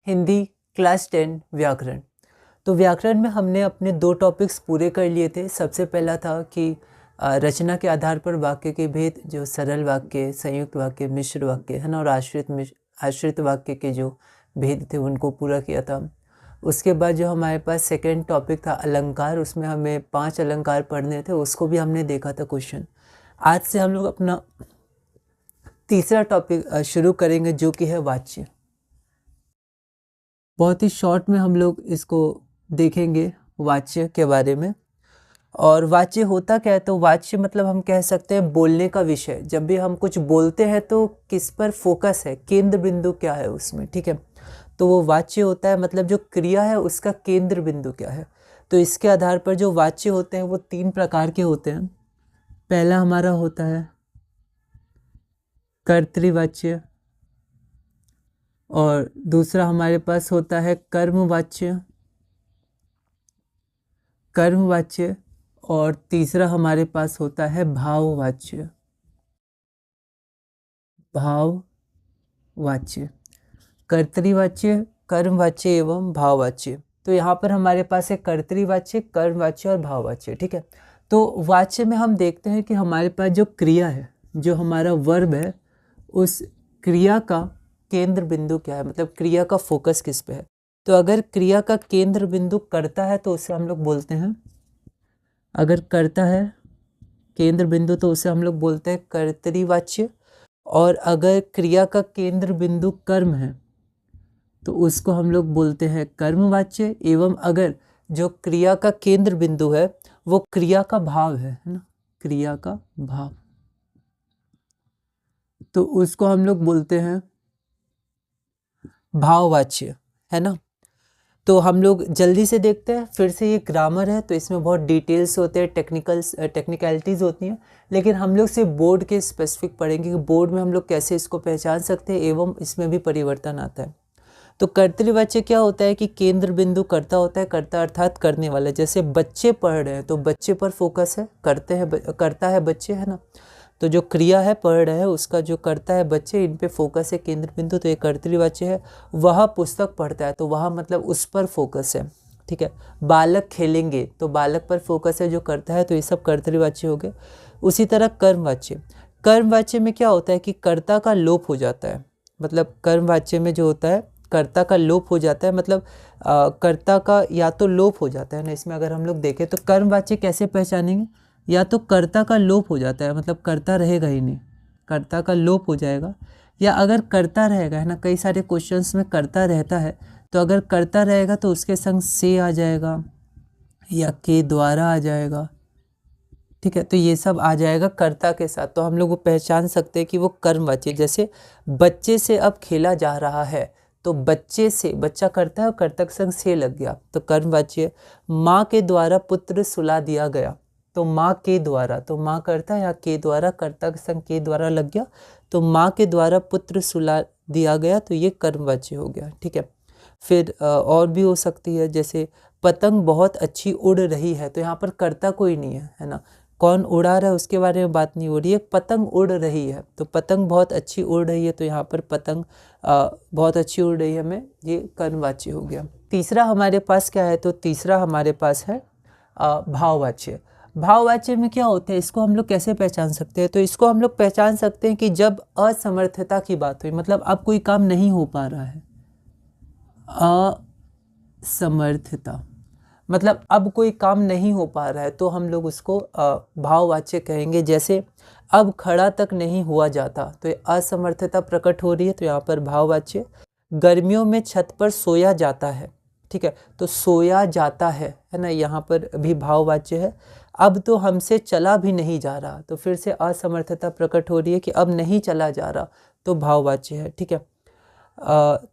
Hindi class 10 व्याकरण। तो व्याकरण में हमने अपने 2 टॉपिक्स पूरे कर लिए थे। सबसे पहला था कि रचना के आधार पर वाक्य के भेद, जो सरल वाक्य, संयुक्त वाक्य, मिश्र वाक्य है ना, और आश्रित वाक्य के जो भेद थे उनको पूरा किया था। उसके बाद जो हमारे पास सेकंड टॉपिक था अलंकार, उसमें हमें 5 अलंकार पढ़ने थे, उसको भी हमने देखा था क्वेश्चन। आज से हम लोग अपना तीसरा टॉपिक शुरू करेंगे, जो कि है वाच्य। बहुत ही शॉर्ट में हम लोग इसको देखेंगे वाच्य के बारे में। और वाच्य होता क्या है? तो वाच्य मतलब हम कह सकते हैं बोलने का विषय। जब भी हम कुछ बोलते हैं तो किस पर फोकस है, केंद्र बिंदु क्या है उसमें, ठीक है। तो वो वाच्य होता है, मतलब जो क्रिया है उसका केंद्र बिंदु क्या है। तो इसके आधार पर जो वाच्य होते हैं वो 3 प्रकार के होते हैं। पहला हमारा होता है कर्तृवाच्य, और दूसरा हमारे पास होता है कर्मवाच्य, और तीसरा हमारे पास होता है भाववाच्य। कर्तृवाच्य, कर्मवाच्य एवं भाववाच्य। तो यहाँ पर हमारे पास है कर्तृवाच्य, कर्मवाच्य और भाववाच्य, ठीक है। तो वाच्य में हम देखते हैं कि हमारे पास जो क्रिया है, जो हमारा वर्ब है, उस क्रिया का केंद्र बिंदु क्या है, मतलब क्रिया का फोकस किस पे है। तो अगर क्रिया का केंद्र बिंदु कर्ता है तो उसे हम लोग बोलते हैं, अगर कर्ता है केंद्र बिंदु तो उसे हम लोग बोलते हैं कर्तृवाच्य। और अगर क्रिया का केंद्र बिंदु कर्म है तो उसको हम लोग बोलते हैं कर्मवाच्य। एवं अगर जो क्रिया का केंद्र बिंदु है वो क्रिया का भाव है ना, क्रिया का भाव, तो उसको हम लोग बोलते हैं भाववाच्य, है ना। तो हम लोग जल्दी से देखते हैं। फिर से ये ग्रामर है तो इसमें बहुत डिटेल्स होते हैं, टेक्निकलिटीज़ होती हैं, लेकिन हम लोग सिर्फ बोर्ड के स्पेसिफिक पढ़ेंगे कि बोर्ड में हम लोग कैसे इसको पहचान सकते हैं, एवं इसमें भी परिवर्तन आता है। तो कर्तृवाच्य क्या होता है कि केंद्र बिंदु कर्ता होता है, कर्ता अर्थात करने वाला। जैसे बच्चे पढ़ रहे हैं तो बच्चे पर फोकस है, करता है बच्चे, है ना। तो जो क्रिया है पढ़ रहे हैं उसका जो करता है बच्चे, इन पे फोकस है, केंद्र बिंदु, तो ये कर्तृवाच्य है। वह पुस्तक पढ़ता है तो वह मतलब उस पर फोकस है, ठीक है। बालक खेलेंगे तो बालक पर फोकस है जो करता है, तो ये सब कर्तृवाच्य हो गए। उसी तरह कर्मवाच्य, कर्मवाच्य में क्या होता है कि कर्ता का लोप हो जाता है। मतलब कर्मवाच्य में जो होता है कर्ता का लोप हो जाता है, मतलब कर्ता का या तो लोप हो जाता है ना। इसमें अगर हम लोग देखें तो कर्मवाच्य कैसे पहचानेंगे, या तो कर्ता का लोप हो जाता है, मतलब कर्ता रहेगा ही नहीं, कर्ता का लोप हो जाएगा। या अगर कर्ता रहेगा, है ना, कई सारे क्वेश्चंस में कर्ता रहता है, तो अगर कर्ता रहेगा तो उसके संग से आ जाएगा या के द्वारा आ जाएगा, ठीक है। तो ये सब आ जाएगा कर्ता के साथ, तो हम लोग वो पहचान सकते हैं कि वो कर्मवाच्य। जैसे बच्चे से अब खेला जा रहा है, तो बच्चे से बच्चा करता है और कर्ता के संग से लग गया तो कर्मवाच्य। माँ के द्वारा पुत्र सुला दिया गया, तो माँ के द्वारा, तो माँ करता है या के द्वारा, कर्ता के संग के द्वारा लग गया, तो माँ के द्वारा पुत्र सुला दिया गया, तो ये कर्मवाच्य हो गया, ठीक है। फिर और भी हो सकती है, जैसे पतंग बहुत अच्छी उड़ रही है, तो यहाँ पर कर्ता कोई नहीं है ना, कौन उड़ा रहा है उसके बारे में बात नहीं हो रही है, पतंग उड़ रही है, तो पतंग बहुत अच्छी उड़ रही है, तो यहाँ पर पतंग बहुत अच्छी उड़ रही है हमें, ये कर्मवाच्य हो गया। तीसरा हमारे पास क्या है, तो तीसरा हमारे पास है भाववाच्य। भाववाच्य में क्या होता है, इसको हम लोग कैसे पहचान सकते हैं, तो इसको हम लोग पहचान सकते हैं कि जब असमर्थता की बात हुई, मतलब अब कोई काम नहीं हो पा रहा है, असमर्थता मतलब अब कोई काम नहीं हो पा रहा है, तो हम लोग उसको भाववाच्य कहेंगे। जैसे अब खड़ा तक नहीं हुआ जाता, तो ये असमर्थता प्रकट हो रही है, तो यहाँ पर भाववाच्य। गर्मियों में छत पर सोया जाता है, ठीक है, तो सोया जाता है ना, यहाँ पर भी भाववाच्य है। अब तो हमसे चला भी नहीं जा रहा, तो फिर से असमर्थता प्रकट हो रही है कि अब नहीं चला जा रहा, तो भाववाच्य है, ठीक है।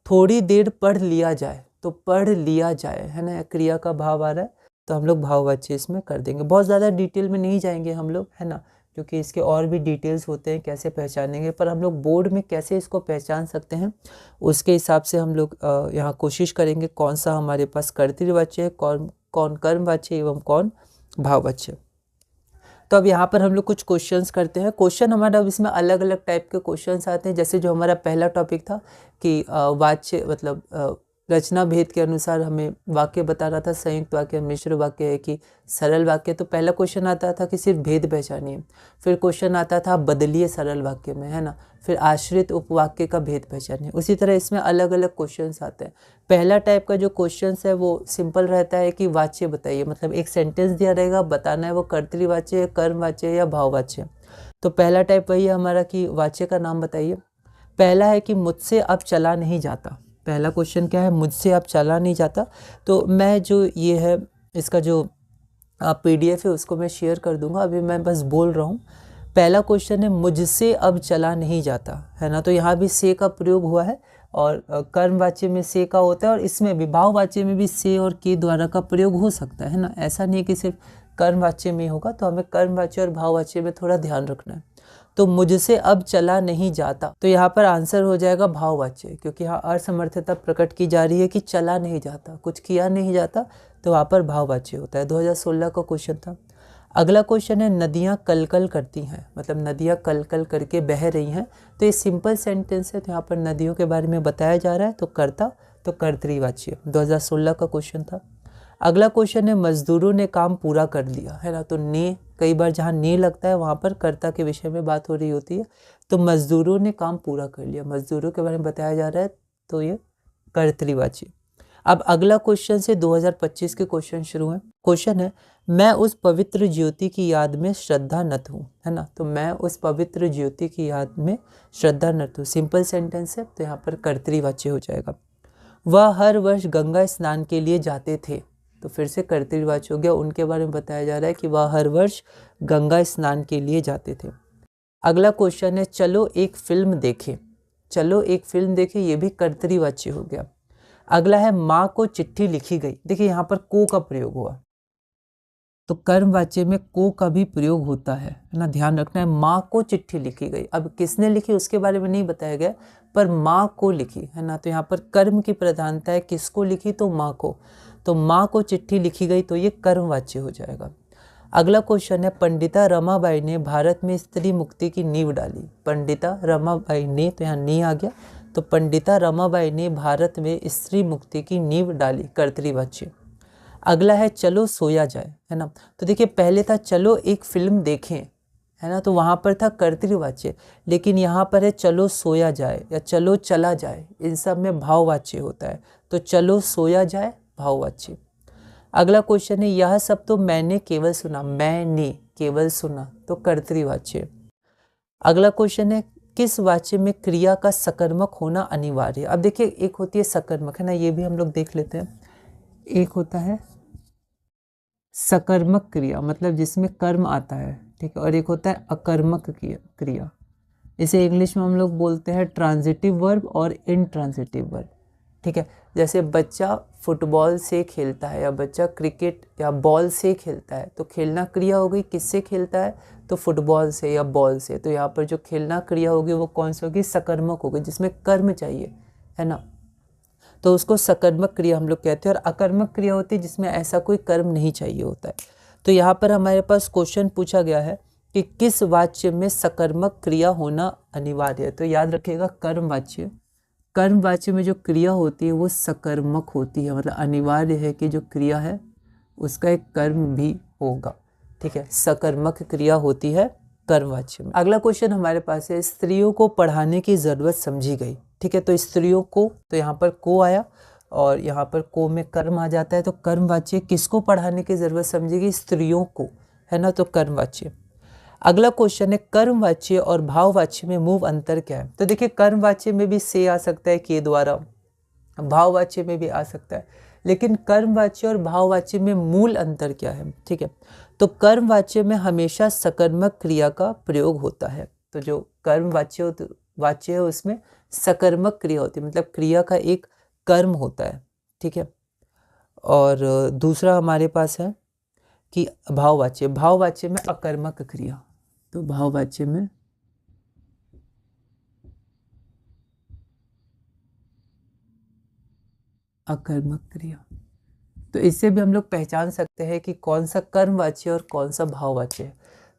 थोड़ी देर पढ़ लिया जाए, तो पढ़ लिया जाए, है ना, क्रिया का भाव आ रहा है, तो हम लोग भाववाच्य इसमें कर देंगे। बहुत ज़्यादा डिटेल में नहीं जाएंगे हम लोग, है ना, क्योंकि इसके और भी डिटेल्स होते हैं कैसे पहचानेंगे, पर हम लोग बोर्ड में कैसे इसको पहचान सकते हैं उसके हिसाब से हम लोग यहाँ कोशिश करेंगे कौन सा हमारे पास कर्तृवाच्य है, कौन कर्मवाच्य एवं कौन भाववाच्य। तो अब यहाँ पर हम लोग कुछ क्वेश्चंस करते हैं। क्वेश्चन हमारा अब इसमें अलग अलग टाइप के क्वेश्चंस आते हैं। जैसे जो हमारा पहला टॉपिक था कि वाच्य मतलब रचना भेद के अनुसार हमें वाक्य बता रहा था, संयुक्त वाक्य, मिश्र वाक्य है कि सरल वाक्य। तो पहला क्वेश्चन आता था कि सिर्फ भेद पहचानिए, फिर क्वेश्चन आता था बदलिए सरल वाक्य में, है ना, फिर आश्रित उपवाक्य का भेद पहचानिए। उसी तरह इसमें अलग अलग क्वेश्चंस आते हैं। पहला टाइप का जो क्वेश्चंस है वो सिंपल रहता है कि वाच्य बताइए, मतलब एक सेंटेंस दिया रहेगा, बताना है वो कर्तृवाच्य है, कर्मवाच्य या भाववाच्य। तो पहला टाइप वही है हमारा कि वाच्य का नाम बताइए। पहला है कि मुझसे अब चला नहीं जाता। पहला क्वेश्चन क्या है, मुझसे अब चला नहीं जाता। तो मैं जो ये है इसका जो PDF है उसको मैं शेयर कर दूंगा, अभी मैं बस बोल रहा हूँ। पहला क्वेश्चन है मुझसे अब चला नहीं जाता, है ना। तो यहाँ भी से का प्रयोग हुआ है और कर्मवाच्य में से का होता है, और इसमें भी भाववाच्य में भी से और के द्वारा का प्रयोग हो सकता है ना। ऐसा नहीं है कि सिर्फ कर्मवाच्य में होगा, तो हमें कर्मवाच्य और भाववाच्य में थोड़ा ध्यान रखना है। तो मुझसे अब चला नहीं जाता, तो यहाँ पर आंसर हो जाएगा भाववाच्य, क्योंकि यहाँ असमर्थता प्रकट की जा रही है कि चला नहीं जाता, कुछ किया नहीं जाता, तो वहाँ पर भाववाच्य होता है। 2016 का क्वेश्चन था। अगला क्वेश्चन है नदियाँ कल कल करती हैं, मतलब नदियाँ कल कल करके बह रही हैं। तो ये सिंपल सेंटेंस है, तो यहाँ पर नदियों के बारे में बताया जा रहा है, तो कर्ता तो कर्तृवाच्य 2016 का क्वेश्चन था। अगला क्वेश्चन है मजदूरों ने काम पूरा कर लिया, है ना। तो ने, कई बार जहाँ ने लगता है वहाँ पर कर्ता के विषय में बात हो रही होती है। तो मजदूरों ने काम पूरा कर लिया, मजदूरों के बारे में बताया जा रहा है, तो ये कर्तृवाच्य। अब अगला क्वेश्चन से 2025 के क्वेश्चन शुरू हैं। क्वेश्चन है मैं उस पवित्र ज्योति की याद में श्रद्धानत हूँ, है ना। तो मैं उस पवित्र ज्योति की याद में श्रद्धानत हूँ, सिंपल सेंटेंस है, तो यहाँ पर कर्तृवाच्य हो जाएगा। वह हर वर्ष गंगा स्नान के लिए जाते थे, तो फिर से कर्तृवाच्य हो गया, उनके बारे में बताया जा रहा है कि वह हर वर्ष गंगा स्नान के लिए जाते थे। अगला क्वेश्चन है चलो एक फिल्म देखें, चलो एक फिल्म देखें, ये भी कर्तृवाच्य हो गया। अगला है माँ को चिट्ठी लिखी गई। देखिए यहाँ पर को का प्रयोग हुआ, तो कर्मवाच्य में को का भी प्रयोग होता है ना, ध्यान रखना है। माँ को चिट्ठी लिखी गई, अब किसने लिखी उसके बारे में नहीं बताया गया, पर माँ को लिखी, है ना। तो यहाँ पर कर्म की प्रधानता है, किसको लिखी, तो माँ को। तो माँ को चिट्ठी लिखी गई, तो ये कर्मवाच्य हो जाएगा। अगला क्वेश्चन है पंडिता रमाबाई ने भारत में स्त्री मुक्ति की नींव डाली। पंडिता रमाबाई ने, तो यहाँ नी आ गया, तो पंडिता रमाबाई ने भारत में स्त्री मुक्ति की नींव डाली, कर्तृवाच्य। अगला है चलो सोया जाए, है ना। तो देखिए पहले था चलो एक फिल्म देखें, है ना, तो वहाँ पर था कर्तृवाच्य, लेकिन यहाँ पर है चलो सोया जाए या चलो चला जाए, इन सब में भाववाच्य होता है। तो चलो सोया जाए भाववाच्य। अगला क्वेश्चन है यह सब तो मैंने केवल सुना, मैंने केवल सुना, तो कर्तृवाच्य। अगला क्वेश्चन है किस वाच्य में क्रिया का सकर्मक होना अनिवार्य है। अब देखिए एक होती है सकर्मक, है ना, ये भी हम लोग देख लेते हैं। एक होता है सकर्मक क्रिया, मतलब जिसमें कर्म आता है, ठीक है, और एक होता है अकर्मक क्रिया। इसे इंग्लिश में हम लोग बोलते हैं ट्रांजिटिव वर्ब और इनट्रांजिटिव वर्ब, ठीक है। जैसे बच्चा फुटबॉल से खेलता है या बच्चा क्रिकेट या बॉल से खेलता है, तो खेलना क्रिया हो गई, किससे खेलता है, तो फुटबॉल से या बॉल से। तो यहाँ पर जो खेलना क्रिया होगी वो कौन सी होगी, सकर्मक होगी, जिसमें कर्म चाहिए, है ना, तो उसको सकर्मक क्रिया हम लोग कहते हैं। और अकर्मक क्रिया होती है जिसमें ऐसा कोई कर्म नहीं चाहिए होता है। तो यहाँ पर हमारे पास क्वेश्चन पूछा गया है कि किस वाच्य में सकर्मक क्रिया होना अनिवार्य है। तो याद रखिएगा कर्मवाच्य, कर्मवाच्य में जो क्रिया होती है वो सकर्मक होती है, मतलब अनिवार्य है कि जो क्रिया है उसका एक कर्म भी होगा, ठीक है, सकर्मक क्रिया होती है कर्मवाच्य में। अगला क्वेश्चन हमारे पास है स्त्रियों को पढ़ाने की जरूरत समझी गई, ठीक है। तो स्त्रियों को, तो यहाँ पर को आया और यहाँ पर को में कर्म आ जाता है, तो कर्मवाच्य किसको पढ़ाने की जरूरत समझेगी, स्त्रियों को, है ना, तो कर्मवाच्य। अगला क्वेश्चन है कर्मवाच्य और भाववाच्य में मूल अंतर क्या है। तो देखिए कर्मवाच्य में भी से आ सकता है के द्वारा, भाववाच्य में भी आ सकता है, लेकिन कर्मवाच्य और भाववाच्य में मूल अंतर क्या है, ठीक है। तो कर्मवाच्य में हमेशा सकर्मक क्रिया का प्रयोग होता है। तो जो कर्मवाच्य है उसमें सकर्मक क्रिया होती है, मतलब क्रिया का एक कर्म होता है, ठीक है। और दूसरा हमारे पास है कि भाववाच्य, भाववाच्य में अकर्मक क्रिया, तो भाववाच्य में अकर्मक क्रिया। तो इससे भी हम लोग पहचान सकते हैं कि कौन सा कर्मवाच्य और कौन सा भाववाच्य है।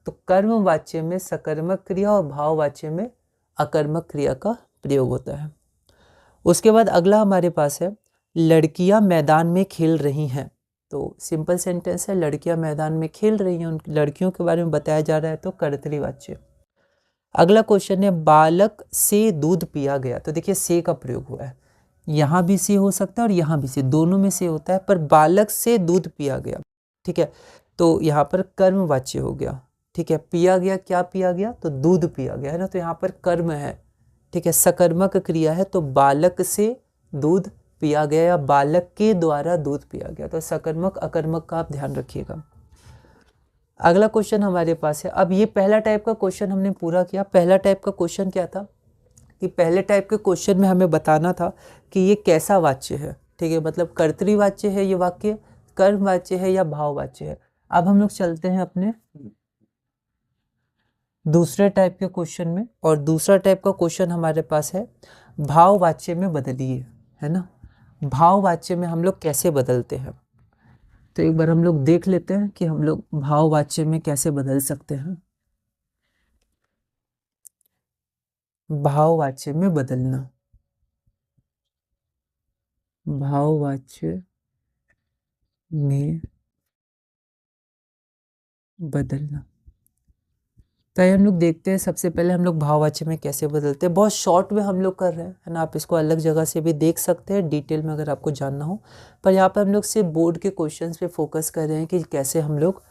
तो कर्मवाच्य में सकर्मक क्रिया और भाववाच्य में अकर्मक क्रिया का प्रयोग होता है। उसके बाद अगला हमारे पास है लड़कियां मैदान में खेल रही हैं। तो सिंपल सेंटेंस है, लड़कियां मैदान में खेल रही हैं, उन लड़कियों के बारे में बताया जा रहा है, तो कर्तरीवाच्य। अगला क्वेश्चन है, बालक से दूध पिया गया। तो देखिए से का प्रयोग हुआ है, यहाँ भी से हो सकता है और यहाँ भी से, दोनों में से होता है, पर बालक से दूध पिया गया, ठीक है, तो यहाँ पर कर्मवाच्य हो गया, ठीक है। पिया गया, क्या पिया गया, तो दूध पिया गया है ना, तो यहाँ पर कर्म है, ठीक है, सकर्मक क्रिया है, तो बालक से दूध पिया गया या बालक के द्वारा दूध पिया गया, तो सकर्मक अकर्मक का आप ध्यान रखिएगा। अगला क्वेश्चन हमारे पास है, अब ये पहला टाइप का क्वेश्चन हमने पूरा किया। पहला टाइप का क्वेश्चन क्या था कि पहले टाइप के क्वेश्चन में हमें बताना था कि ये कैसा वाच्य है, ठीक है, मतलब कर्तृवाच्य है ये वाक्य, कर्मवाच्य है या भाववाच्य है। अब हम लोग चलते हैं अपने दूसरे टाइप के क्वेश्चन में, और दूसरा टाइप का क्वेश्चन हमारे पास है, भाववाच्य में बदलिए, है ना। भाववाच्य में हम लोग कैसे बदलते हैं, तो एक बार हम लोग देख लेते हैं कि हम लोग भाववाच्य में कैसे बदल सकते हैं। भाववाच्य में बदलना, भाववाच्य में बदलना, तो हम लोग देखते हैं। सबसे पहले हम लोग भाववाच्य में कैसे बदलते हैं, बहुत शॉर्ट में हम लोग कर रहे हैं, है ना। आप इसको अलग जगह से भी देख सकते हैं डिटेल में अगर आपको जानना हो, पर यहाँ पर हम लोग सिर्फ बोर्ड के क्वेश्चंस पे फोकस कर रहे हैं कि कैसे हम लोग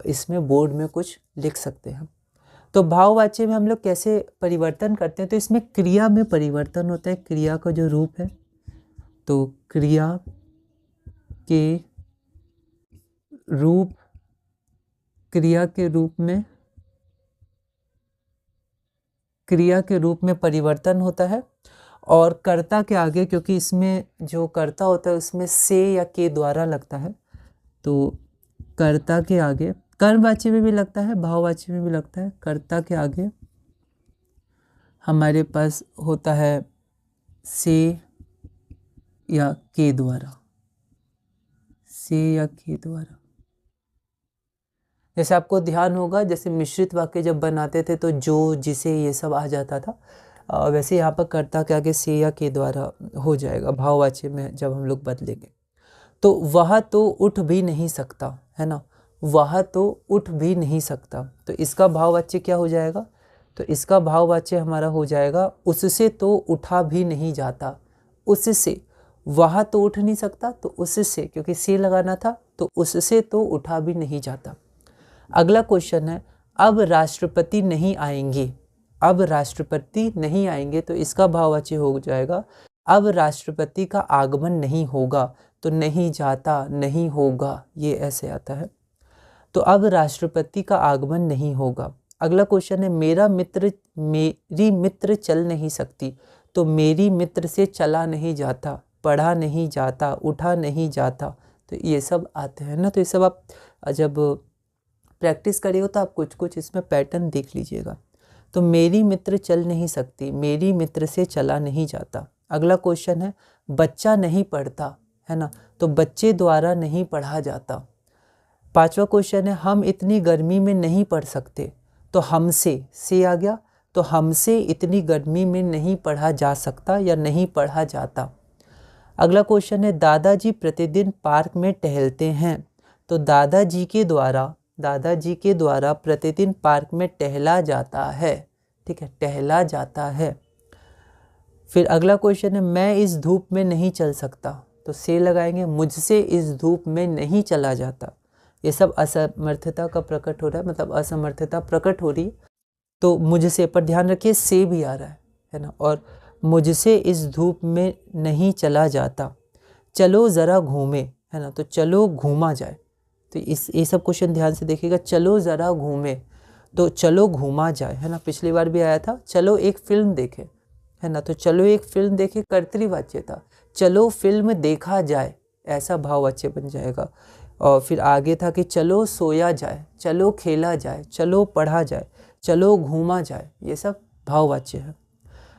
इसमें बोर्ड में कुछ लिख सकते हैं। तो भाववाच्य में हम लोग कैसे परिवर्तन करते हैं, तो इसमें क्रिया में परिवर्तन होता है, क्रिया का जो रूप है, तो क्रिया के रूप, क्रिया के रूप में, क्रिया के रूप में परिवर्तन होता है, और कर्ता के आगे, क्योंकि इसमें जो कर्ता होता है उसमें से या के द्वारा लगता है, तो कर्ता के आगे, कर्मवाच्य में भी लगता है, भाववाच्य में भी लगता है, कर्ता के आगे हमारे पास होता है से या के द्वारा, से या के द्वारा। जैसे आपको ध्यान होगा, जैसे मिश्रित वाक्य जब बनाते थे तो जो, जिसे, ये सब आ जाता था, वैसे यहाँ पर कर्ता के आगे से या के द्वारा हो जाएगा भाववाच्य में जब हम लोग बदलेंगे। तो वह तो उठ भी नहीं सकता, है ना, वह तो उठ भी नहीं सकता, तो इसका भाववाच्य क्या हो जाएगा, तो इसका भाववाच्य हमारा हो जाएगा उससे तो उठा भी नहीं जाता। उससे, वह तो उठ नहीं सकता, तो उससे, क्योंकि से लगाना था, तो उससे तो उठा भी नहीं जाता। अगला क्वेश्चन है, अब राष्ट्रपति नहीं आएंगे, अब राष्ट्रपति नहीं आएंगे, तो इसका भाववाच्य हो जाएगा अब राष्ट्रपति का आगमन नहीं होगा, तो नहीं जाता, नहीं होगा, ये ऐसे आता है, तो अब राष्ट्रपति का आगमन नहीं होगा। अगला क्वेश्चन है, मेरा मित्र, मेरी मित्र चल नहीं सकती, तो मेरी मित्र से चला नहीं जाता, पढ़ा नहीं जाता, उठा नहीं जाता, तो ये सब आते हैं ना। तो ये सब आप जब प्रैक्टिस करिए तो आप कुछ कुछ इसमें पैटर्न देख लीजिएगा। तो मेरी मित्र चल नहीं सकती, मेरी मित्र से चला नहीं जाता। अगला क्वेश्चन है, बच्चा नहीं पढ़ता, है ना, तो बच्चे द्वारा नहीं पढ़ा जाता। पांचवा क्वेश्चन है, हम इतनी गर्मी में नहीं पढ़ सकते, तो हमसे, से आ गया, तो हमसे इतनी गर्मी में नहीं पढ़ा जा सकता या नहीं पढ़ा जाता। अगला क्वेश्चन है, दादाजी प्रतिदिन पार्क में टहलते हैं, तो दादाजी के द्वारा, दादाजी के द्वारा प्रतिदिन पार्क में टहला जाता है, ठीक है, टहला जाता है। फिर अगला क्वेश्चन है, मैं इस धूप में नहीं चल सकता, तो से लगाएंगे, मुझसे इस धूप में नहीं चला जाता। ये सब असमर्थता का प्रकट हो रहा है, मतलब असमर्थता प्रकट हो रही है, तो मुझसे पर ध्यान रखिए से भी आ रहा है ना, और मुझसे इस धूप में नहीं चला जाता। चलो ज़रा घूमे, है ना, तो चलो घूमा जाए, तो ये सब क्वेश्चन ध्यान से देखिएगा। चलो ज़रा घूमे, तो चलो घूमा जाए, है ना, पिछली बार भी आया था। चलो एक फिल्म देखे, है ना, तो चलो एक फिल्म देखे कर्तृवाच्य था, चलो फिल्म देखा जाए, ऐसा भाववाच्य बन जाएगा। और फिर आगे था कि चलो सोया जाए, चलो खेला जाए, चलो पढ़ा जाए, चलो घूमा जाए, ये सब भाववाच्य है।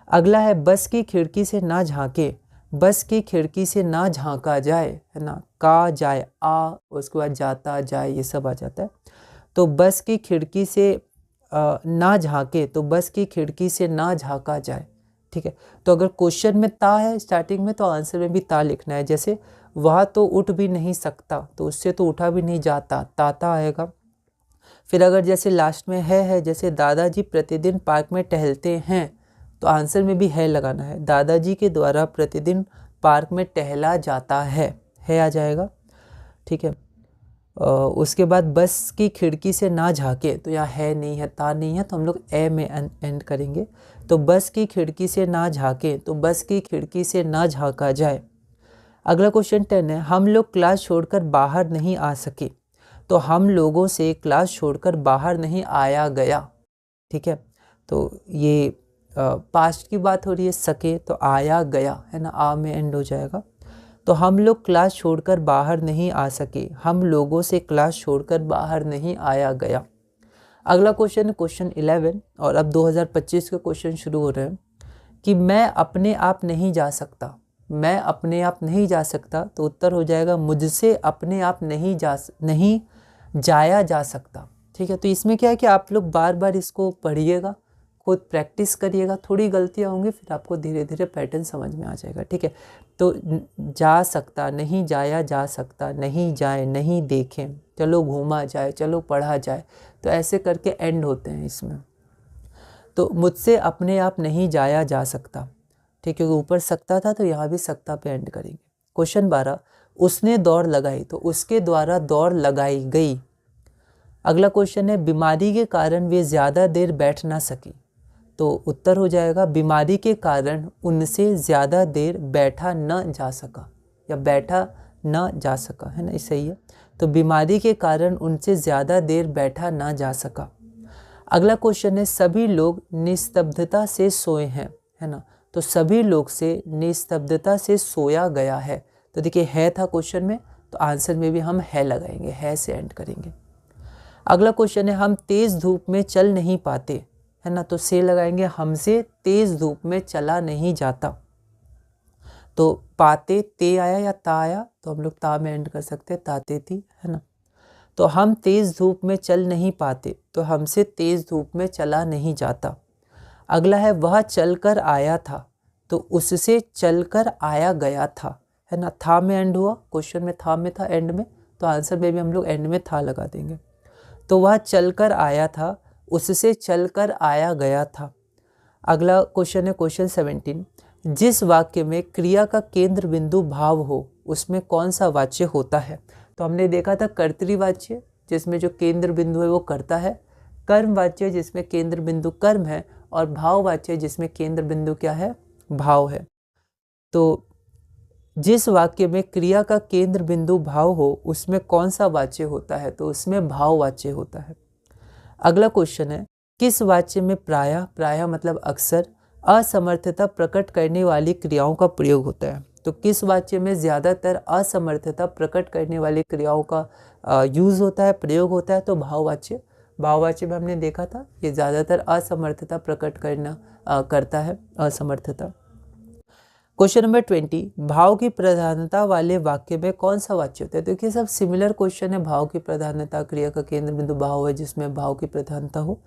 अगला है, बस की खिड़की से ना झांके, बस की खिड़की से ना झांका जाए, है ना, का जाए, आ, उसके बाद जाता, जाए, ये सब आ जाता है। तो बस की खिड़की से ना झांके, तो बस की खिड़की से ना झांका जाए, ठीक है। तो अगर क्वेश्चन में ता है स्टार्टिंग में तो आंसर में भी ता लिखना है। जैसे वह तो उठ भी नहीं सकता, तो उससे तो उठा भी नहीं जाता, ताता आएगा। फिर अगर जैसे लास्ट में है, जैसे दादाजी प्रतिदिन पार्क में टहलते हैं, तो आंसर में भी है लगाना है। दादाजी के द्वारा प्रतिदिन पार्क में टहला जाता है आ जाएगा, ठीक है। उसके बाद बस की खिड़की से ना झांके, तो यहाँ है नहीं है, ता नहीं है, तो हम लोग ए में एंड करेंगे। तो बस की खिड़की से ना झांके, तो बस की खिड़की से ना झांका जाए। अगला क्वेश्चन 10 है, हम लोग क्लास छोड़कर बाहर नहीं आ सके, तो हम लोगों से क्लास छोड़कर बाहर नहीं आया गया, ठीक है। तो ये पास्ट की बात हो रही है, सके तो आया गया है ना, आ में एंड हो जाएगा। तो हम लोग क्लास छोड़कर बाहर नहीं आ सके, हम लोगों से क्लास छोड़कर बाहर नहीं आया गया। अगला क्वेश्चन है क्वेश्चन 11, और अब 2025 के क्वेश्चन शुरू हो रहे हैं कि मैं अपने आप नहीं जा सकता, मैं अपने आप नहीं जा सकता, तो उत्तर हो जाएगा मुझसे अपने आप नहीं जाया जा सकता, ठीक है। तो इसमें क्या है कि आप लोग बार बार इसको पढ़िएगा, खुद प्रैक्टिस करिएगा, थोड़ी गलतियाँ होंगी, फिर आपको धीरे धीरे पैटर्न समझ में आ जाएगा, ठीक है। तो जा सकता, नहीं जाया जा सकता, नहीं जाए, नहीं देखें, चलो घूमा जाए, चलो पढ़ा जाए, तो ऐसे करके एंड होते हैं इसमें। तो मुझसे अपने आप नहीं जाया जा सकता, ठीक है, ऊपर सकता था तो यहाँ भी सकता पे एंड करेंगे। क्वेश्चन 12, उसने दौड़ लगाई, तो उसके द्वारा दौड़ लगाई गई। अगला क्वेश्चन है बीमारी के कारण वे ज़्यादा देर बैठ ना सकी, तो उत्तर हो जाएगा बीमारी के कारण उनसे ज़्यादा देर बैठा न जा सका, या बैठा न जा सका, है ना, सही है। तो बीमारी के कारण उनसे ज़्यादा देर बैठा ना जा सका। अगला क्वेश्चन है सभी लोग निस्तब्धता से सोए हैं, है ना, तो सभी लोग से निस्तब्धता से सोया गया है। तो देखिए है था क्वेश्चन में, तो आंसर में भी हम है लगाएंगे, है से एंड करेंगे। अगला क्वेश्चन है हम तेज़ धूप में चल नहीं पाते, है ना, तो से लगाएंगे, हमसे तेज़ धूप में चला नहीं जाता। तो पाते ते आया या ता आया, तो हम लोग ता में एंड कर सकते हैं, ताते थी, है ना। तो हम तेज़ धूप में चल नहीं पाते, तो हमसे तेज़ धूप में चला नहीं जाता। अगला है वह चलकर आया था, तो उससे चलकर आया गया था, है ना, था में एंड हुआ, क्वेश्चन में था में था एंड में, तो आंसर में भी हम लोग एंड में था लगा देंगे। तो वह चलकर आया था, उससे चलकर आया गया था। अगला क्वेश्चन है क्वेश्चन 17, जिस वाक्य में क्रिया का केंद्र बिंदु भाव हो उसमें कौन सा वाच्य होता है। तो हमने देखा था कर्तृवाच्य जिसमें जो केंद्र बिंदु है वो कर्ता है, कर्मवाच्य जिसमें केंद्र बिंदु कर्म है, और भाववाच्य जिसमें केंद्र बिंदु क्या है, भाव है। तो जिस वाक्य में क्रिया का केंद्र बिंदु भाव हो उसमें कौन सा वाच्य होता है, तो उसमें भाववाच्य होता है। अगला क्वेश्चन है किस वाच्य में प्रायः मतलब अक्सर असमर्थता प्रकट करने वाली क्रियाओं का प्रयोग होता है। तो किस वाच्य में ज़्यादातर असमर्थता प्रकट करने वाली क्रियाओं का यूज़ होता है, प्रयोग होता है, तो भाववाच्य। भाववाच्य में हमने देखा था ये ज़्यादातर असमर्थता प्रकट करता है, असमर्थता। क्वेश्चन नंबर 20, भाव की प्रधानता वाले वाक्य में कौन सा वाच्य होता है। देखिए सब सिमिलर क्वेश्चन है, भाव की प्रधानता, क्रिया का केंद्र बिंदु भाव है जिसमें भाव की प्रधानता हो,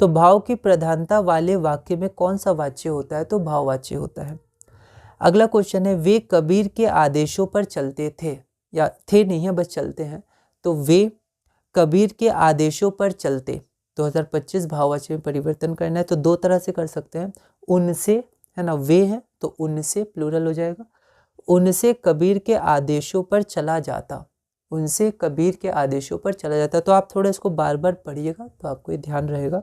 तो भाव की प्रधानता वाले वाक्य में कौन सा वाच्य होता है, तो भाववाच्य होता है। अगला क्वेश्चन है वे कबीर के आदेशों पर चलते थे, या थे नहीं है बस चलते हैं, तो वे कबीर के आदेशों पर चलते। 2025 भाववाच्य में परिवर्तन करना है तो दो तरह से कर सकते हैं, उनसे, है ना, वे है तो उनसे प्लूरल हो जाएगा, उनसे कबीर के आदेशों पर चला जाता, उनसे कबीर के आदेशों पर चला जाता। तो आप थोड़ा इसको बार बार पढ़िएगा तो आपको ये ध्यान रहेगा।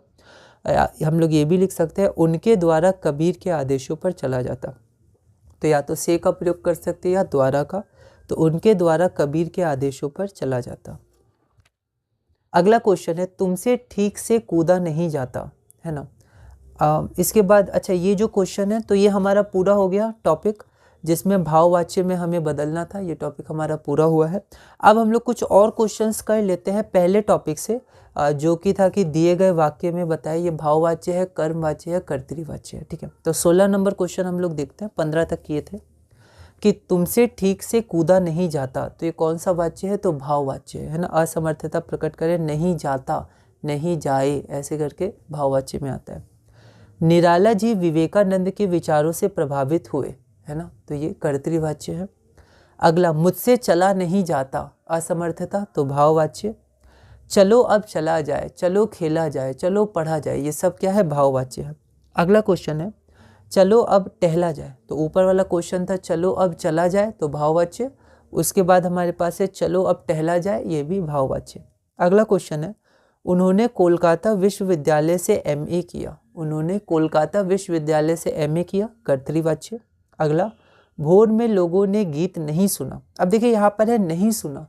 हम लोग ये भी लिख सकते हैं उनके द्वारा कबीर के आदेशों पर चला जाता, तो या तो से का प्रयोग कर सकते हैं या द्वारा का, तो उनके द्वारा कबीर के आदेशों पर चला जाता। अगला क्वेश्चन है तुमसे ठीक से कूदा नहीं जाता, है ना। इसके बाद अच्छा ये जो क्वेश्चन है तो ये हमारा पूरा हो गया टॉपिक जिसमें भाववाच्य में हमें बदलना था, ये टॉपिक हमारा पूरा हुआ है। अब हम लोग कुछ और क्वेश्चंस कर लेते हैं पहले टॉपिक से, जो कि था कि दिए गए वाक्य में बताए ये भाववाच्य है, कर्मवाच्य है, कर्तृवाच्य है, ठीक है। तो 16 नंबर क्वेश्चन हम लोग देखते हैं, 15 तक किए थे कि तुमसे ठीक से कूदा नहीं जाता, तो ये कौन सा वाच्य है, तो भाववाच्य है ना। असमर्थता प्रकट करे, नहीं जाता, नहीं जाए, ऐसे करके भाववाच्य में आता है। निराला जी विवेकानंद के विचारों से प्रभावित हुए, है ना, तो ये कर्तृवाच्य है। अगला, मुझसे चला नहीं जाता, असमर्थता, तो भाववाच्य। चलो अब चला जाए, चलो खेला जाए, चलो पढ़ा जाए, ये सब क्या है, भाववाच्य है। अगला क्वेश्चन है, चलो अब टहला जाए, तो ऊपर वाला क्वेश्चन था चलो अब चला जाए, तो भाववाच्य। उसके बाद हमारे पास है चलो अब टहला जाए, ये भी भाववाच्य। अगला क्वेश्चन है, उन्होंने कोलकाता विश्वविद्यालय से एमए किया, उन्होंने कोलकाता विश्वविद्यालय से एमए किया, कर्तृवाच्य। अगला, भोर में लोगों ने गीत नहीं सुना। अब देखिए यहाँ पर है नहीं सुना,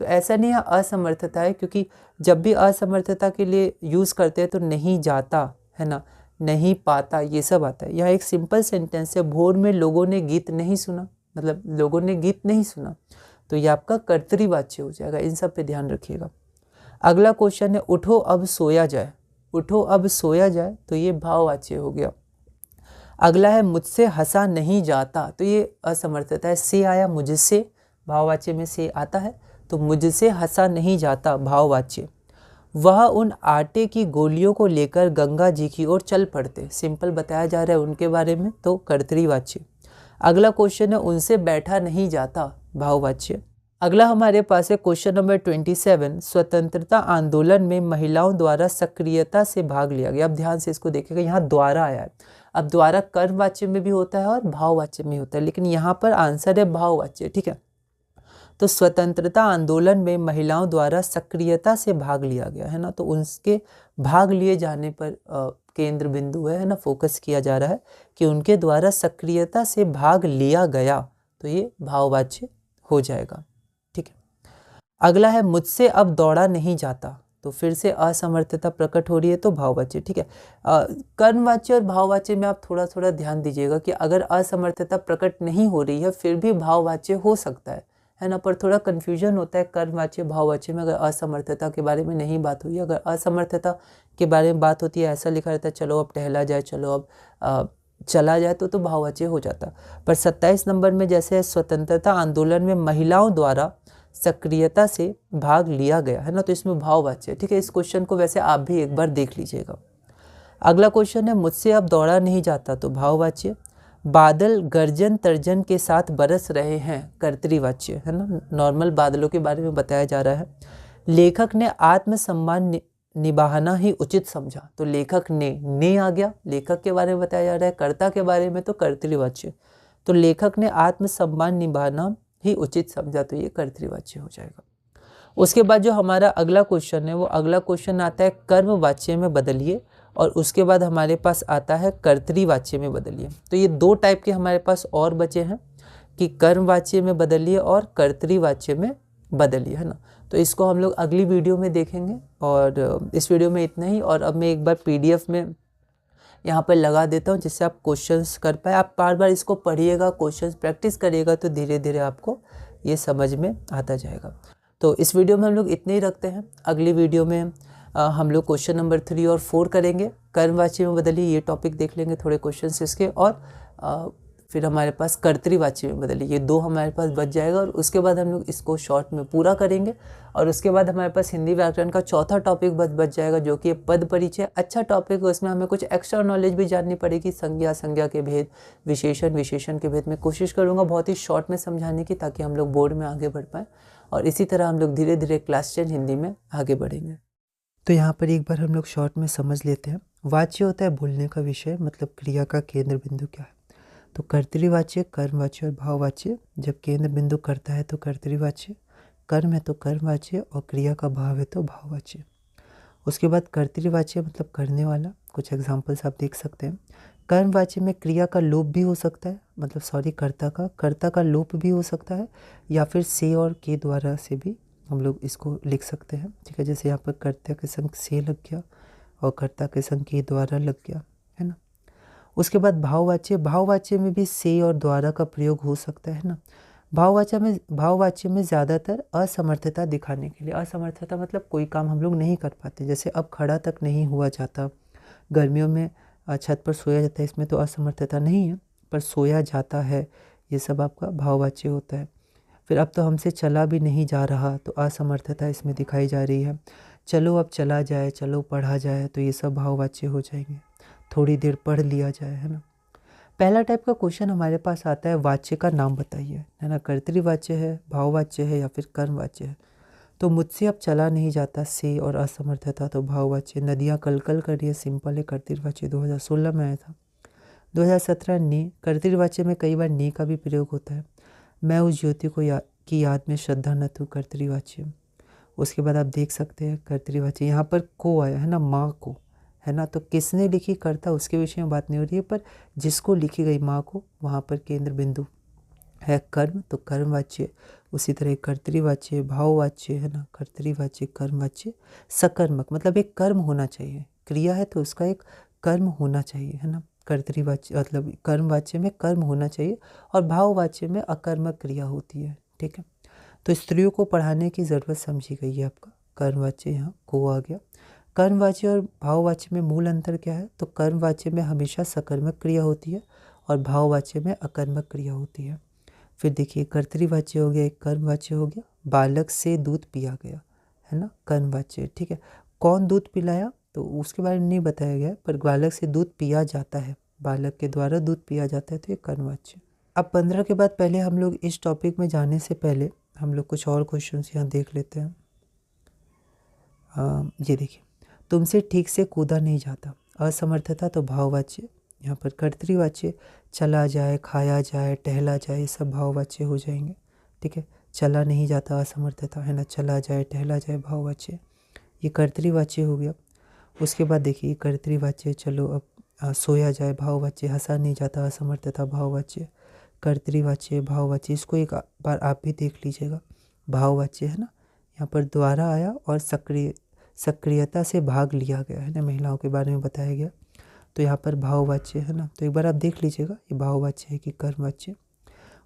तो ऐसा नहीं है असमर्थता है, क्योंकि जब भी असमर्थता के लिए यूज़ करते हैं तो नहीं जाता, है ना, नहीं पाता, ये सब आता है। यहाँ एक सिंपल सेंटेंस है, भोर में लोगों ने गीत नहीं सुना, मतलब लोगों ने गीत नहीं सुना, तो ये आपका कर्तृवाच्य हो जाएगा। इन सब पे ध्यान रखिएगा। अगला क्वेश्चन है, उठो अब सोया जाए, उठो अब सोया जाए, तो ये भाववाच्य हो गया। अगला है, मुझसे हंसा नहीं जाता, तो ये असमर्थता है, से आया मुझसे, भाववाच्य में से आता है, तो मुझसे हंसा नहीं जाता, भाववाच्य। वह उन आटे की गोलियों को लेकर गंगा जी की ओर चल पड़ते, सिंपल बताया जा रहा है उनके बारे में, तो कर्तृवाच्य। अगला क्वेश्चन है, उनसे बैठा नहीं जाता, भाववाच्य। अगला हमारे पास है क्वेश्चन नंबर 27, स्वतंत्रता आंदोलन में महिलाओं द्वारा सक्रियता से भाग लिया गया। अब ध्यान से इसको देखिएगा, यहाँ द्वारा आया है। अब द्वारा कर्मवाच्य में भी होता है और भाववाच्य में होता है, लेकिन यहाँ पर आंसर है भाववाच्य, ठीक है। तो स्वतंत्रता आंदोलन में महिलाओं द्वारा सक्रियता से भाग लिया गया, है ना, तो उनके भाग लिए जाने पर केंद्र बिंदु है ना, फोकस किया जा रहा है कि उनके द्वारा सक्रियता से भाग लिया गया, तो ये भाववाच्य हो जाएगा, ठीक है। अगला है, मुझसे अब दौड़ा नहीं जाता, तो फिर से असमर्थता प्रकट हो रही है, तो भाववाच्य, ठीक है। कर्मवाच्य और भाववाच्य में आप थोड़ा थोड़ा ध्यान दीजिएगा कि अगर असमर्थता प्रकट नहीं हो रही है फिर भी भाववाच्य हो सकता है ना, पर थोड़ा कन्फ्यूजन होता है कर्मवाच्य भाववाच्य में। अगर असमर्थता के बारे में नहीं बात हुई, अगर असमर्थता के बारे में बात होती है, ऐसा लिखा रहता है चलो अब टहला जाए, चलो अब चला जाए, तो भाववाच्य हो जाता। पर 27 नंबर में जैसे है, स्वतंत्रता आंदोलन में महिलाओं द्वारा सक्रियता से भाग लिया गया, है ना, तो इसमें भाववाच्य, ठीक है। इस क्वेश्चन को वैसे आप भी एक बार देख लीजिएगा। अगला क्वेश्चन है, मुझसे अब दौड़ा नहीं जाता, तो भाववाच्य। बादल गर्जन तर्जन के साथ बरस रहे हैं, कर्तृवाच्य, है ना, नॉर्मल बादलों के बारे में बताया जा रहा है। लेखक ने आत्मसम्मान निभाना ही उचित समझा, तो लेखक ने आ गया, लेखक के बारे में बताया जा रहा है। कर्ता के बारे में तो कर्तृवाच्य, तो लेखक ने आत्मसम्मान निभाना ही उचित समझा, तो ये कर्तृवाच्य हो जाएगा। उसके बाद जो हमारा अगला क्वेश्चन है, वो अगला क्वेश्चन आता है कर्मवाच्य में बदलिए, और उसके बाद हमारे पास आता है कर्तृवाच्य में बदलिए। तो ये दो टाइप के हमारे पास और बचे हैं कि कर्मवाच्य में बदलिए और कर्तृवाच्य में बदलिए, है ना। तो इसको हम लोग अगली वीडियो में देखेंगे, और इस वीडियो में इतना ही। और अब मैं एक बार PDF में यहाँ पर लगा देता हूँ जिससे आप क्वेश्चंस कर पाए। आप बार बार इसको पढ़िएगा, क्वेश्चंस प्रैक्टिस करिएगा, तो धीरे धीरे आपको ये समझ में आता जाएगा। तो इस वीडियो में हम लोग इतने ही रखते हैं। अगली वीडियो में हम लोग क्वेश्चन नंबर 3 और 4 करेंगे, कर्मवाच्य में बदलिए, ये टॉपिक देख लेंगे, थोड़े क्वेश्चंस इसके, और फिर हमारे पास कर्तृवाच्य में बदलिए, ये 2 हमारे पास बच जाएगा। और उसके बाद हम लोग इसको शॉर्ट में पूरा करेंगे, और उसके बाद हमारे पास हिंदी व्याकरण का चौथा टॉपिक बच जाएगा, जो कि पद परिचय। अच्छा टॉपिक है, उसमें हमें कुछ एक्स्ट्रा नॉलेज भी जाननी पड़ेगी, संज्ञा के भेद, विशेषण के भेद में कोशिश करूँगा बहुत ही शॉर्ट में समझाने की, ताकि हम लोग बोर्ड में आगे बढ़ पाएँ। और इसी तरह हम लोग धीरे धीरे क्लास 10 हिंदी में आगे बढ़ेंगे। तो यहाँ पर एक बार हम लोग शॉर्ट में समझ लेते हैं। वाच्य होता है बोलने का विषय, मतलब क्रिया का केंद्र बिंदु क्या है। तो कर्तृवाच्य, कर्मवाच्य और भाववाच्य। जब केंद्र बिंदु करता है तो कर्तृवाच्य, कर्म है तो कर्मवाच्य, और क्रिया का भाव है तो भाववाच्य। उसके बाद कर्तृवाच्य मतलब करने वाला। कुछ एग्जांपल्स आप देख सकते हैं। कर्मवाच्य में क्रिया का लोप भी हो सकता है, मतलब कर्ता का लोप भी हो सकता है, या फिर से और के द्वारा से भी हम लोग इसको लिख सकते हैं, ठीक है। जैसे यहाँ पर कर्ता के संग से लग गया और कर्ता के संग के द्वारा लग गया, है ना। उसके बाद भाववाच्य में भी से और द्वारा का प्रयोग हो सकता है ना। भाववाच्य में ज़्यादातर असमर्थता दिखाने के लिए, असमर्थता मतलब कोई काम हम लोग नहीं कर पाते, जैसे अब खड़ा तक नहीं हुआ जाता, गर्मियों में छत पर सोया जाता है, इसमें तो असमर्थता नहीं है, पर सोया जाता है, ये सब आपका भाववाच्य होता है। फिर अब तो हमसे चला भी नहीं जा रहा, तो असमर्थता इसमें दिखाई जा रही है। चलो अब चला जाए, चलो पढ़ा जाए, तो ये सब भाववाच्य हो जाएंगे। थोड़ी देर पढ़ लिया जाए, है ना। पहला टाइप का क्वेश्चन हमारे पास आता है वाच्य का नाम बताइए, है ना। कर्तृवाच्य है, भाववाच्य है या फिर कर्मवाच्य है। तो मुझसे अब चला नहीं जाता से और असमर्थता तो भाववाच्य। नदियाँ कल कल कर रही है सिंपल है कर्तृवाच्य, 2016 में आया था। 2017 नी, कर्तृवाच्य में कई बार नी का भी प्रयोग होता है। मैं उस ज्योति को की याद में श्रद्धा न तू, कर्तृवाच्य। उसके बाद आप देख सकते हैं कर्तृवाच्य, यहाँ पर को आया है ना, माँ को, है ना। तो किसने लिखी कर्ता उसके विषय में बात नहीं हो रही है, पर जिसको लिखी गई माँ को, वहाँ पर केंद्र बिंदु है कर्म, तो कर्मवाच्य। उसी तरह कर्तृवाच्य, भाववाच्य, है ना, कर्तृवाच्य, कर्मवाच्य, सकर्मक, मतलब एक कर्म होना चाहिए, क्रिया है तो उसका एक कर्म होना चाहिए, है ना। कर्तृवाच्य मतलब कर्मवाच्य में कर्म होना चाहिए और भाववाच्य में अकर्मक क्रिया होती है, ठीक है। तो स्त्रियों को पढ़ाने की ज़रूरत समझी गई है आपका, कर्मवाच्य यहाँ को आ गया। कर्मवाच्य और भाववाच्य में मूल अंतर क्या है, तो कर्मवाच्य में हमेशा सकर्मक क्रिया होती है और भाववाच्य में अकर्मक क्रिया होती है। फिर देखिए कर्तृवाच्य हो गया, एक कर्मवाच्य हो गया, बालक से दूध पिया गया, है ना, कर्मवाच्य, ठीक है। कौन दूध पिलाया तो उसके बारे में नहीं बताया गया, पर बालक से दूध पिया जाता है, बालक के द्वारा दूध पिया जाता है, तो ये कर्मवाच्य। अब 15 के बाद पहले हम लोग इस टॉपिक में जाने से पहले हम लोग कुछ और क्वेश्चंस यहाँ देख लेते हैं। ये देखिए, तुमसे ठीक से कूदा नहीं जाता, असमर्थता तो भाववाच्य। यहाँ पर कर्तृवाच्य, चला जाए, खाया जाए, टहला जाए, ये सब भाववाच्य हो जाएंगे, ठीक है। चला नहीं जाता असमर्थता, है ना, चला जाए, टहला जाए, भाववाच्य, ये कर्तृवाच्य हो गया। उसके बाद देखिए कर्तृवाच्य, चलो अब सोया जाए, भाववाच्य, हंसा नहीं जाता असमर्थता, भाववाच्य, कर्तृवाच्य, भाववाच्य। इसको एक बार आप भी देख लीजिएगा, भाववाच्य, है ना। यहाँ पर द्वारा आया और सक्रियता से भाग लिया गया, है ना, महिलाओं के बारे में बताया गया, तो यहाँ पर भाववाच्य, है ना। तो एक बार आप देख लीजिएगा ये भाववाच्य है कि कर्मवाच्य।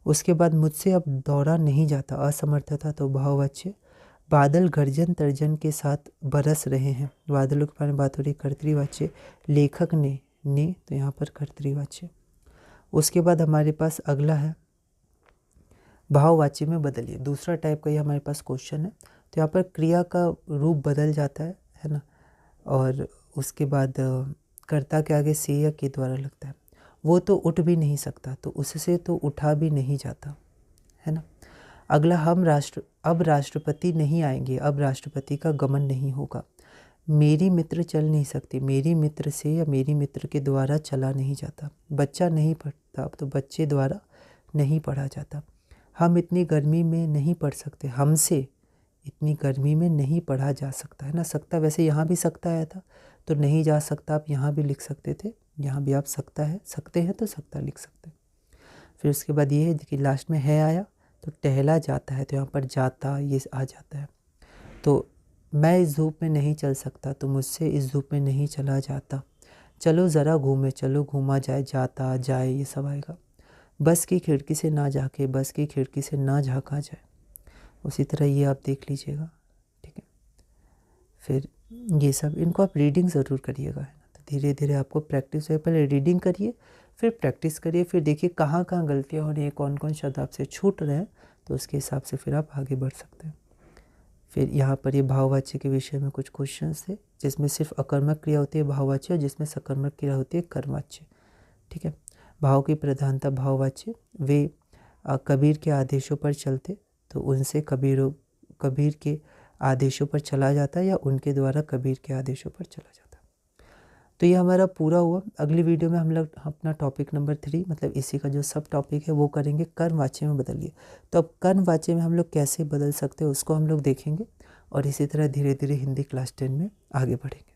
उसके बाद मुझसे अब दौड़ा नहीं जाता, असमर्थता तो भाववाच्य। बादल गर्जन तर्जन के साथ बरस रहे हैं, बादलों के बारे में बात हो रही, कर्तृवाच्य। लेखक ने तो यहाँ पर कर्तृवाच्य। उसके बाद हमारे पास अगला है भाववाच्य में बदलिए, दूसरा टाइप का ये हमारे पास क्वेश्चन है। तो यहाँ पर क्रिया का रूप बदल जाता है ना, और उसके बाद कर्ता के आगे से या के द्वारा लगता है। वो तो उठ भी नहीं सकता, तो उससे तो उठा भी नहीं जाता, है ना। अगला अब राष्ट्रपति नहीं आएंगे, अब राष्ट्रपति का गमन नहीं होगा। मेरी मित्र चल नहीं सकती, मेरी मित्र से या मेरी मित्र के द्वारा चला नहीं जाता। बच्चा नहीं पढ़ता, अब तो बच्चे द्वारा नहीं पढ़ा जाता। हम इतनी गर्मी में नहीं पढ़ सकते, हमसे इतनी गर्मी में नहीं पढ़ा जा सकता, है ना। सकता, वैसे यहाँ भी सकता आया था, तो नहीं जा सकता आप यहाँ भी लिख सकते थे, यहाँ भी आप सकता है, सकते हैं तो सकता लिख सकते हैं। फिर उसके बाद ये है कि लास्ट में है आया, तो टहला जाता है, तो यहाँ पर जाता ये आ जाता है। तो मैं इस धूप में नहीं चल सकता, तो मुझसे इस धूप में नहीं चला जाता। चलो ज़रा घूमे, चलो घूमा जाए, जाता जाए, ये सब आएगा। बस की खिड़की से ना झाँके, बस की खिड़की से ना झाँका जाए। उसी तरह ये आप देख लीजिएगा, ठीक है। फिर ये सब इनको आप रीडिंग ज़रूर करिएगा, है ना। तो धीरे धीरे आपको प्रैक्टिस हो, पहले रीडिंग करिए, फिर प्रैक्टिस करिए, फिर देखिए कहाँ कहाँ गलतियाँ हो रही हैं, कौन कौन शब्द आपसे छूट रहे हैं, तो उसके हिसाब से फिर आप आगे बढ़ सकते हैं। फिर यहाँ पर ये भाववाच्य के विषय में कुछ क्वेश्चंस थे, जिसमें सिर्फ अकर्मक क्रिया होती है भाववाच्य, और जिसमें सकर्मक क्रिया होती है कर्मवाच्य, ठीक है। भाव की प्रधानता भाववाच्य, वे कबीर के आदेशों पर चलते, तो उनसे कबीर के आदेशों पर चला जाता है, या उनके द्वारा कबीर के आदेशों पर चला जाता है। तो ये हमारा पूरा हुआ। अगली वीडियो में हम लोग अपना टॉपिक नंबर 3, मतलब इसी का जो सब टॉपिक है वो करेंगे, कर्मवाच्य में बदलिए। तो अब कर्मवाच्य में हम लोग कैसे बदल सकते हैं उसको हम लोग देखेंगे, और इसी तरह धीरे धीरे हिंदी क्लास 10 में आगे बढ़ेंगे।